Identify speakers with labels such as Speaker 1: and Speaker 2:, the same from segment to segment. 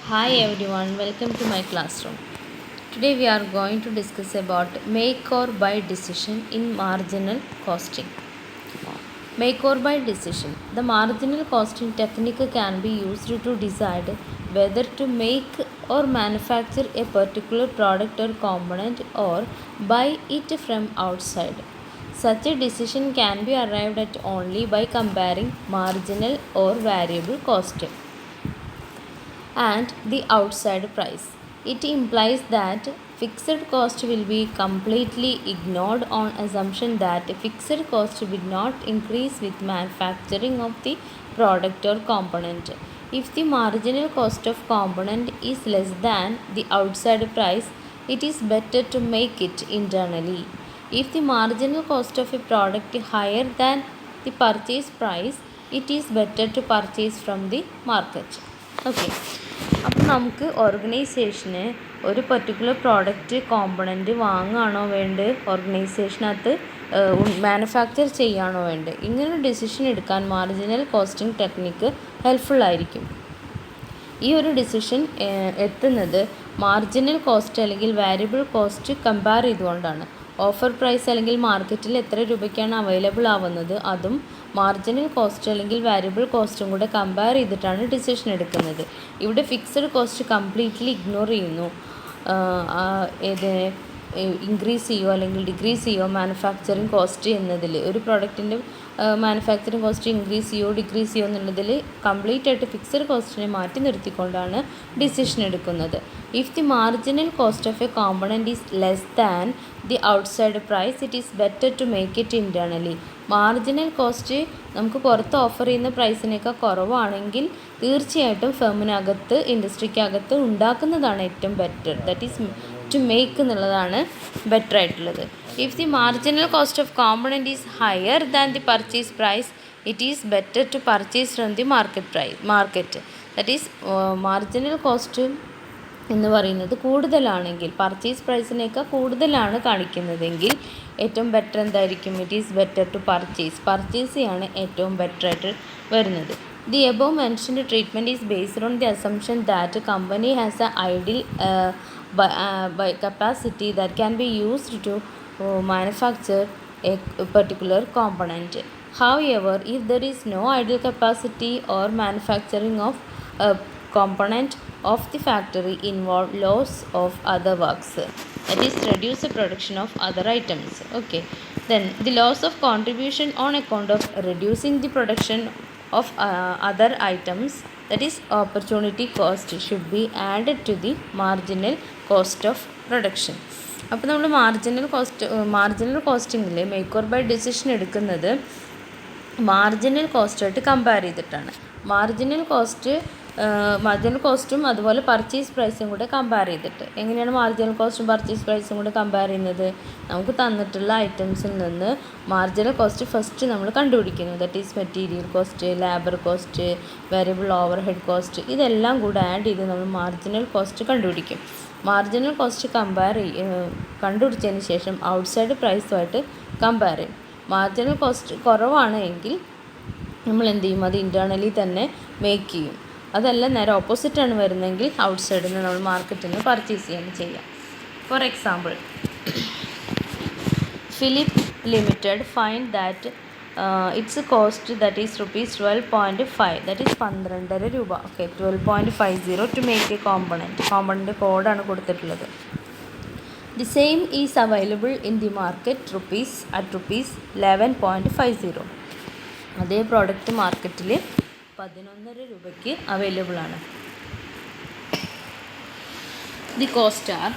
Speaker 1: Hi everyone, welcome to my classroom. Today we are going to discuss about make or buy decision in marginal costing. Make or buy decision. The marginal costing technique can be used to decide whether to make or manufacture a particular product or component or buy it from outside. Such a decision can be arrived at only by comparing marginal or variable cost and the outside price. It implies that fixed cost will be completely ignored on assumption that fixed cost will not increase with manufacturing of the product or component. If the marginal cost of component is less than the outside price, it is better to make it internally. If the marginal cost of a product is higher than the purchase price, it is better to purchase from the market. Okay, അപ്പം നമുക്ക് ഓർഗനൈസേഷന് ഒരു particular product component വാങ്ങുകയാണോ വേണ്ടത്, ഓർഗനൈസേഷനകത്ത് manufacture ചെയ്യുകയാണോ വേണ്ടത്, ഇങ്ങനൊരു decision എടുക്കാൻ marginal costing technique ഹെൽപ്ഫുള്ളായിരിക്കും. ഈ ഒരു ഡിസിഷൻ എത്തുന്നത് മാർജിനൽ കോസ്റ്റ് അല്ലെങ്കിൽ വാരിയബിൾ കോസ്റ്റ് കമ്പയർ ചെയ്തുകൊണ്ടാണ്. ഓഫർ പ്രൈസ് അല്ലെങ്കിൽ മാർക്കറ്റിൽ എത്ര രൂപയ്ക്കാണ് അവൈലബിൾ ആവുന്നത് അതും മാർജിനൽ കോസ്റ്റ് അല്ലെങ്കിൽ വാരിയബിൾ കോസ്റ്റും കൂടെ കമ്പയർ ചെയ്തിട്ടാണ് ഡിസിഷൻ എടുക്കുന്നത്. ഇവിടെ ഫിക്സഡ് കോസ്റ്റ് കംപ്ലീറ്റ്ലി ഇഗ്നോർ ചെയ്യുന്നു. ഇൻക്രീസ് ചെയ്യുമോ അല്ലെങ്കിൽ ഡിക്രീസ് ചെയ്യുമോ മാനുഫാക്ചറിങ് കോസ്റ്റ് എന്നതിൽ, ഒരു പ്രോഡക്റ്റിൻ്റെ മാനുഫാക്ചറിങ് കോസ്റ്റ് ഇൻക്രീസ് ചെയ്യുമോ ഡിക്രീസ് ചെയ്യുമോ എന്നുള്ളതിൽ കംപ്ലീറ്റ് ആയിട്ട് ഫിക്സഡ് കോസ്റ്റിനെ മാറ്റി നിർത്തിക്കൊണ്ടാണ് ഡിസിഷൻ എടുക്കുന്നത്. If the marginal cost of a component is less than the outside price, it is better to make it internally. Marginal cost നമുക്ക് പുറത്ത് ഓഫർ ചെയ്യുന്ന പ്രൈസിനേക്കാൾ കുറവാണെങ്കിൽ തീർച്ചയായിട്ടും ഫേമിനകത്ത് ഇൻഡസ്ട്രിക്കകത്ത് ഉണ്ടാക്കുന്നതാണ് ഏറ്റവും better. That is to make എന്നുള്ളതാണ് ബെറ്റർ ആയിട്ടുള്ളത്. If the marginal cost of component is higher than the purchase price, it is better to purchase from the market. That is marginal cost എന്ന് പറയുന്നത് കൂടുതലാണെങ്കിൽ, പർച്ചേസ് പ്രൈസിനേക്കാൾ കൂടുതലാണ് കാണിക്കുന്നതെങ്കിൽ ഏറ്റവും better എന്തായിരിക്കും? It is better to purchase ചെയ്യാണ് ഏറ്റവും better ആയിട്ട് വരുന്നത്. The above mentioned treatment is based on the assumption that a company has an ideal by capacity that can be used to manufacture a particular component. However, if there is no ideal capacity or manufacturing of a component of the factory involve loss of other works, that is reduce the production of other items. Okay, then the loss of contribution on account of reducing the production of other items, that is opportunity cost, should be added to the marginal cost of production. അപ്പോൾ നമ്മൾ marginal കോസ്റ്റിങ്ങിൽ make or buy decision എടുക്കുന്നത് marginal കോസ്റ്റായിട്ട് compare ചെയ്തിട്ടാണ്. Marginal കോസ്റ്റും അതുപോലെ purchase പ്രൈസും കൂടെ കമ്പയർ ചെയ്തിട്ട്. എങ്ങനെയാണ് മാർജിനൽ കോസ്റ്റും പർച്ചേസ് പ്രൈസും കൂടെ കമ്പയർ ചെയ്യുന്നത്? നമുക്ക് തന്നിട്ടുള്ള ഐറ്റംസിൽ നിന്ന് മാർജിനൽ കോസ്റ്റ് ഫസ്റ്റ് നമ്മൾ കണ്ടുപിടിക്കുന്നു. That is material cost, labour cost, variable over head cost, ഇതെല്ലാം കൂടെ ആഡ് ചെയ്ത് നമ്മൾ മാർജിനൽ കോസ്റ്റ് കണ്ടുപിടിക്കും. മാർജിനൽ കോസ്റ്റ് കണ്ടുപിടിച്ചതിന് ശേഷം ഔട്ട്സൈഡ് പ്രൈസുമായിട്ട് കമ്പയർ ചെയ്യും. മാർജിനൽ കോസ്റ്റ് കുറവാണ് എങ്കിൽ നമ്മൾ എന്ത് ചെയ്യും? അത് ഇൻറ്റേർണലി തന്നെ മേക്ക് ചെയ്യും. അതല്ല നേരെ ഓപ്പോസിറ്റാണ് വരുന്നതെങ്കിൽ ഔട്ട്സൈഡിൽ നിന്ന് നമ്മൾ മാർക്കറ്റിൽ നിന്ന് പർച്ചേസ് ചെയ്യാണ് ചെയ്യുക. For example, Philip limited find that its cost that is ₹12.5, that is 12.5 രൂപ. Okay, 12.50 to make a component കോഡാണ് കൊടുത്തിട്ടുള്ളത്. The same is available in the market ₹11.50. അതേ പ്രോഡക്റ്റ് മാർക്കറ്റിൽ 11.5 രൂപയ്ക്ക് അവൈലബിൾ ആണ്. The cost are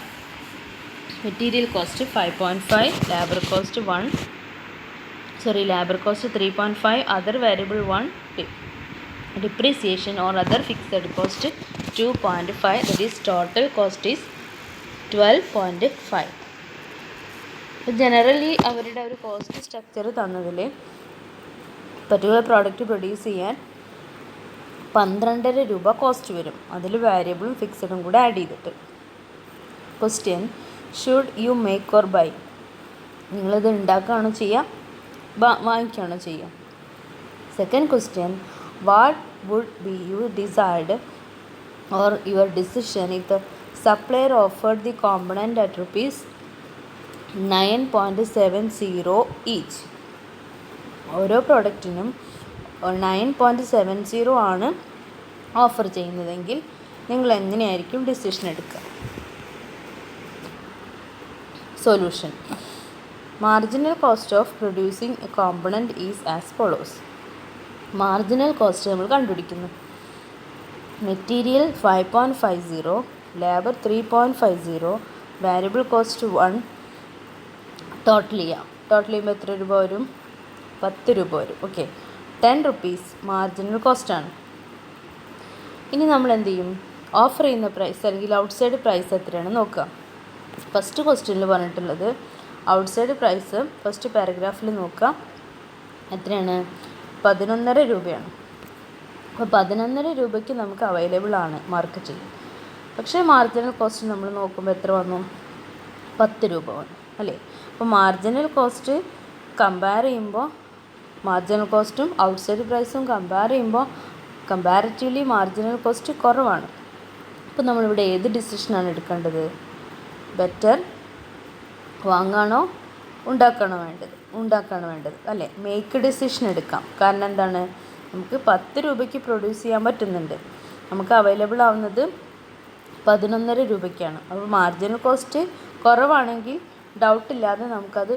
Speaker 1: material cost 5.5, labour cost 3.5, other variable 1, depreciation or other fixed cost 2.5, that is total cost is 12.5. Generally അവരുടെ ഒരു cost structure തന്നതിൽ particular product produce ചെയ്യാൻ 12.5 രൂപ cost വരും. അതിൽ വേരിയബിളും ഫിക്സഡും കൂടെ ആഡ് ചെയ്തിട്ട്. Question, should you make or buy? നിങ്ങളിത് ഉണ്ടാക്കുകയാണോ ചെയ്യുക, വാങ്ങിക്കുകയാണോ ചെയ്യുക? Second question, what would be you decide or your decision if the supplier offered the component at rupees 9.70 each. ഓരോ പ്രോഡക്റ്റിനും 9.70 ആണ് ഓഫർ ചെയ്യുന്നതെങ്കിൽ നിങ്ങൾ എങ്ങനെയായിരിക്കും ഡിസിഷൻ എടുക്കുക? Solution: marginal cost of producing a component is as follows. Marginal cost നമ്മൾ കണ്ടുപിടിക്കുന്നു. Material 5.50, labour 3.50, variable cost 1. Total ചെയ്യുമ്പോൾ എത്ര രൂപ വരും? 10 രൂപ വരും. ഓക്കെ, 10 rupees മാർജിനൽ കോസ്റ്റാണ്. ഇനി നമ്മൾ എന്ത് ചെയ്യും? ഓഫർ ചെയ്യുന്ന പ്രൈസ് അല്ലെങ്കിൽ ഔട്ട്സൈഡ് പ്രൈസ് എത്രയാണ് നോക്കുക. ഫസ്റ്റ് ക്വസ്റ്റ്യനിൽ പറഞ്ഞിട്ടുള്ളത് ഔട്ട്സൈഡ് പ്രൈസ് ഫസ്റ്റ് പാരഗ്രാഫിൽ നോക്കുക. എത്രയാണ്? 11.5 രൂപയാണ്. അപ്പോൾ 11.5 രൂപയ്ക്ക് നമുക്ക് അവൈലബിൾ ആണ് മാർക്കറ്റിൽ. പക്ഷേ മാർജിനൽ കോസ്റ്റ് നമ്മൾ നോക്കുമ്പോൾ എത്ര വന്നു? 10 രൂപ വന്നു അല്ലേ? അപ്പോൾ മാർജിനൽ കോസ്റ്റ് കമ്പയർ ചെയ്യുമ്പോൾ മാർജിനൽ കോസ്റ്റും ഔട്ട്സൈഡ് പ്രൈസും കമ്പയർ ചെയ്യുമ്പോൾ കമ്പാരിറ്റീവ്ലി മാർജിനൽ കോസ്റ്റ് കുറവാണ്. അപ്പോൾ നമ്മളിവിടെ ഏത് ഡിസിഷനാണ് എടുക്കേണ്ടത്? ബെറ്റർ വാങ്ങാണോ ഉണ്ടാക്കാണോ വേണ്ടത് അല്ലേ? മേക്ക് ഡിസിഷൻ എടുക്കാം. കാരണം എന്താണ്? നമുക്ക് 10 രൂപയ്ക്ക് പ്രൊഡ്യൂസ് ചെയ്യാൻ പറ്റുന്നുണ്ട്. നമുക്ക് അവൈലബിൾ ആവുന്നത് 11.5 രൂപയ്ക്കാണ്. അപ്പോൾ മാർജിനൽ കോസ്റ്റ് കുറവാണെങ്കിൽ ഡൗട്ടില്ലാതെ നമുക്കത്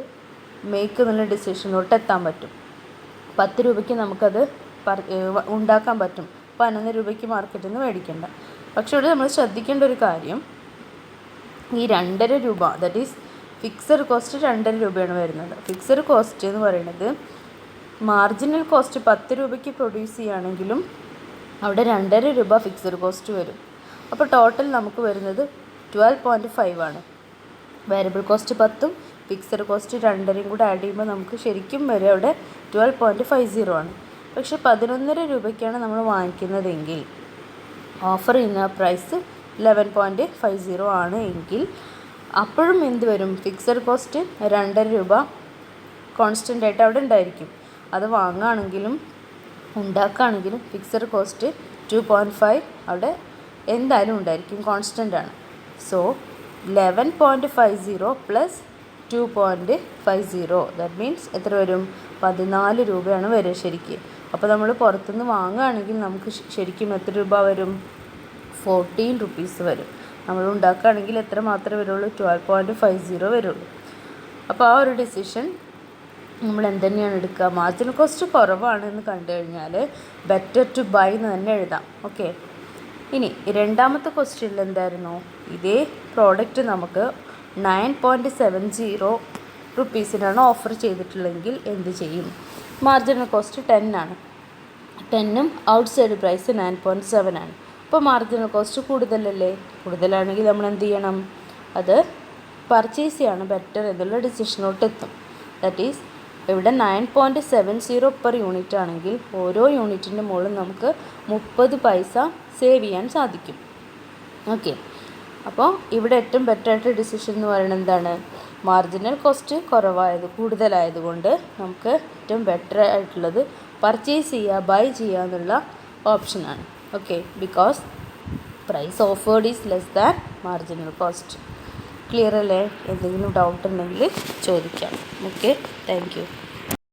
Speaker 1: മേക്ക് എന്നുള്ള ഡിസിഷനിലോട്ട് എത്താൻ പറ്റും. 10 രൂപയ്ക്ക് നമുക്കത് ഉണ്ടാക്കാൻ പറ്റും. 11 രൂപയ്ക്ക് മാർക്കറ്റിൽ നിന്ന് മേടിക്കേണ്ട. പക്ഷേ ഇവിടെ നമ്മൾ ശ്രദ്ധിക്കേണ്ട ഒരു കാര്യം, ഈ 2.5 രൂപ, ദാറ്റ് ഈസ് ഫിക്സഡ് കോസ്റ്റ് 2.5 രൂപയാണ് വരുന്നത്. ഫിക്സഡ് കോസ്റ്റ് എന്ന് പറയുന്നത് മാർജിനൽ കോസ്റ്റ് 10 രൂപയ്ക്ക് പ്രൊഡ്യൂസ് ചെയ്യുകയാണെങ്കിലും അവിടെ 2.5 രൂപ ഫിക്സഡ് കോസ്റ്റ് വരും. അപ്പോൾ ടോട്ടൽ നമുക്ക് വരുന്നത് 12.5 ആണ്. വേരിയബിൾ കോസ്റ്റ് 10ഉം ഫിക്സഡ് കോസ്റ്റ് 2.5 കൂടെ ആഡ് ചെയ്യുമ്പോൾ നമുക്ക് ശരിക്കും വരെ അവിടെ 12.50 ആണ്. പക്ഷേ 11.5 രൂപയ്ക്കാണ് നമ്മൾ വാങ്ങിക്കുന്നതെങ്കിൽ ഓഫർ ചെയ്യുന്ന പ്രൈസ് 11.50 ആണ് എങ്കിൽ അപ്പോഴും എന്ത് വരും? ഫിക്സഡ് കോസ്റ്റ് 2.5 രൂപ കോൺസ്റ്റൻ്റ് ആയിട്ട് അവിടെ ഉണ്ടായിരിക്കും. അത് വാങ്ങുകയാണെങ്കിലും ഉണ്ടാക്കുകയാണെങ്കിലും ഫിക്സഡ് കോസ്റ്റ് 2.5 അവിടെ എന്തായാലും ഉണ്ടായിരിക്കും, കോൺസ്റ്റൻ്റ് ആണ്. സോ 11.50 പ്ലസ് 2.50 ദാറ്റ് മീൻസ് എത്ര വരും? 14 രൂപയാണ് വരിക ശരിക്കും. അപ്പോൾ നമ്മൾ പുറത്തുനിന്ന് വാങ്ങുകയാണെങ്കിൽ നമുക്ക് ശരിക്കും എത്ര രൂപ വരും? 14 rupees വരും. നമ്മൾ ഉണ്ടാക്കുകയാണെങ്കിൽ എത്ര മാത്രമേ വരുള്ളൂ? 12.50 വരുള്ളൂ. അപ്പോൾ ആ ഒരു ഡിസിഷൻ നമ്മൾ എന്തുതന്നെയാണ് എടുക്കുക? മാർജിനൽ കോസ്റ്റ് കുറവാണ് എന്ന് കണ്ടു കഴിഞ്ഞാൽ ബെറ്റർ ടു ബൈ എന്ന് തന്നെ എഴുതാം. ഓക്കെ, ഇനി രണ്ടാമത്തെ ക്വസ്റ്റ്യനിൽ എന്തായിരുന്നു? ഇതേ പ്രോഡക്റ്റ് നമുക്ക് 9.70 റുപ്പീസിനാണ് ഓഫർ ചെയ്തിട്ടുള്ളതെങ്കിൽ എന്ത് ചെയ്യും? മാർജിനൽ കോസ്റ്റ് 10 ആണ്. 10ഉം ഔട്ട്സൈഡ് പ്രൈസ് 9.7 ആണ്. അപ്പോൾ മാർജിനൽ കോസ്റ്റ് കൂടുതലല്ലേ? കൂടുതലാണെങ്കിൽ നമ്മൾ എന്ത് ചെയ്യണം? അത് പർച്ചേസ് ചെയ്യാണ് ബെറ്റർ എന്നുള്ള ഡിസിഷനോട്ട് എത്തും. ദാറ്റ് ഈസ് ഇവിടെ 9.70 പെർ യൂണിറ്റ് ആണെങ്കിൽ ഓരോ യൂണിറ്റിൻ്റെ മുകളിൽ നമുക്ക് 30 പൈസ സേവ് ചെയ്യാൻ സാധിക്കും. ഓക്കെ, അപ്പോൾ ഇവിടെ ഏറ്റവും ബെറ്ററായിട്ട് ഡിസിഷൻ എന്ന് പറയുന്നത് എന്താണ്? മാർജിനൽ കോസ്റ്റ് കൂടുതലായതുകൊണ്ട് നമുക്ക് ഏറ്റവും ബെറ്റർ ആയിട്ടുള്ളത് പർച്ചേസ് ചെയ്യുക, ബൈ ചെയ്യുക എന്നുള്ള ഓപ്ഷനാണ്. Okay, because price offered is less than marginal cost. Clear അല്ലേ? എന്തെങ്കിലും ഡൗട്ട് ഉണ്ടെങ്കിൽ ചോദിക്കാം. Okay, thank U.